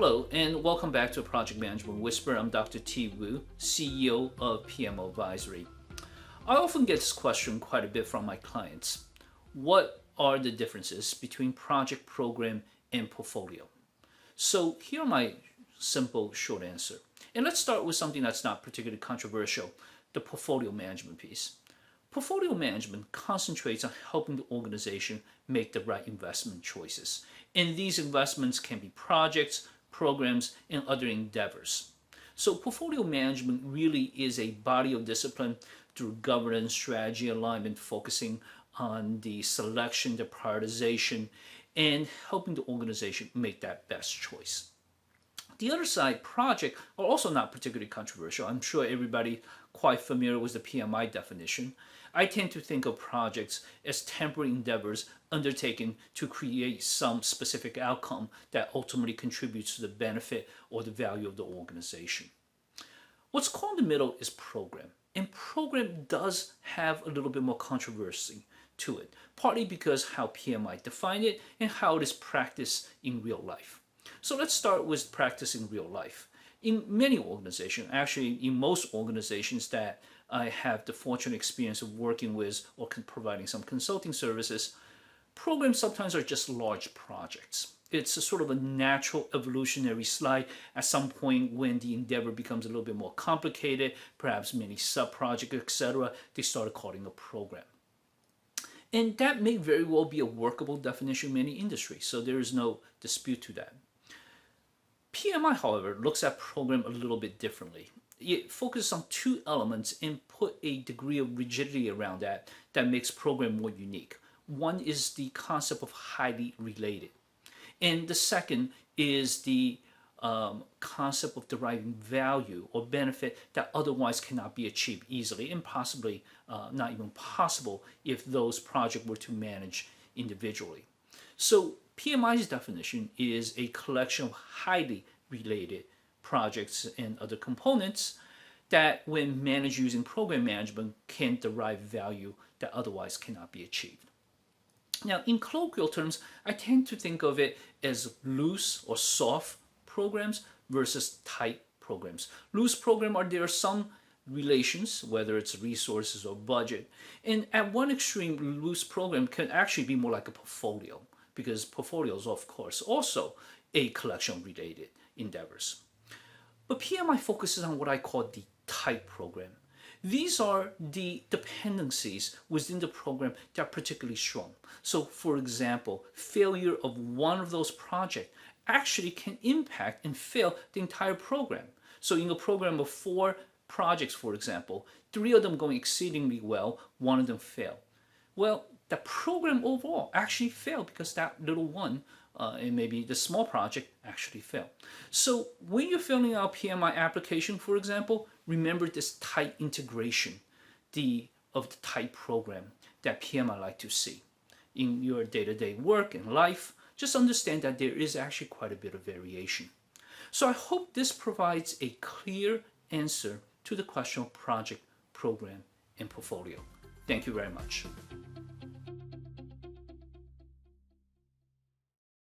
Hello, and welcome back to Project Management Whisper. I'm Dr. T. Wu, CEO of PMO Advisory. I often get this question quite a bit from my clients. What are the differences between project, program, and portfolio? So here are my simple, short answer. And let's start with something that's not particularly controversial, the portfolio management piece. Portfolio management concentrates on helping the organization make the right investment choices. And these investments can be projects, programs, and other endeavors. So portfolio management really is a body of discipline through governance, strategy, alignment, focusing on the selection, the prioritization, and helping the organization make that best choice. The other side, project, are also not particularly controversial. I'm sure everybody quite familiar with the PMI definition. I tend to think of projects as temporary endeavors undertaken to create some specific outcome that ultimately contributes to the benefit or the value of the organization. What's called in the middle is program. And program does have a little bit more controversy to it, partly because how PMI define it and how it is practiced in real life. So let's start with practice in real life. In many organizations, actually in most organizations that I have the fortunate experience of working with or providing some consulting services, programs sometimes are just large projects. It's a sort of a natural evolutionary slide. At some point when the endeavor becomes a little bit more complicated, perhaps many sub-projects, etc., they start calling a program. And that may very well be a workable definition in many industries, so there is no dispute to that. PMI, however, looks at program a little bit differently. It focuses on two elements and put a degree of rigidity around that makes program more unique. One is the concept of highly related. And the second is the concept of deriving value or benefit that otherwise cannot be achieved easily and possibly not even possible if those projects were to manage individually. So PMI's definition is a collection of highly related projects and other components that when managed using program management can derive value that otherwise cannot be achieved. Now, in colloquial terms, I tend to think of it as loose or soft programs versus tight programs. Loose program there are some relations, whether it's resources or budget. And at one extreme, loose program can actually be more like a portfolio, because portfolios, of course, also a collection of related endeavors. But PMI focuses on what I call the tight program. These are the dependencies within the program that are particularly strong. So, for example, failure of one of those projects actually can impact and fail the entire program. So in a program of 4 projects, for example, 3 of them going exceedingly well, 1 of them failed. Well, the program overall actually failed because that little one and maybe the small project actually failed. So when you're filling out PMI application, for example, remember this tight integration of the tight program that PMI like to see. In your day-to-day work and life, just understand that there is actually quite a bit of variation. So I hope this provides a clear answer to the question of project, program, and portfolio. Thank you very much.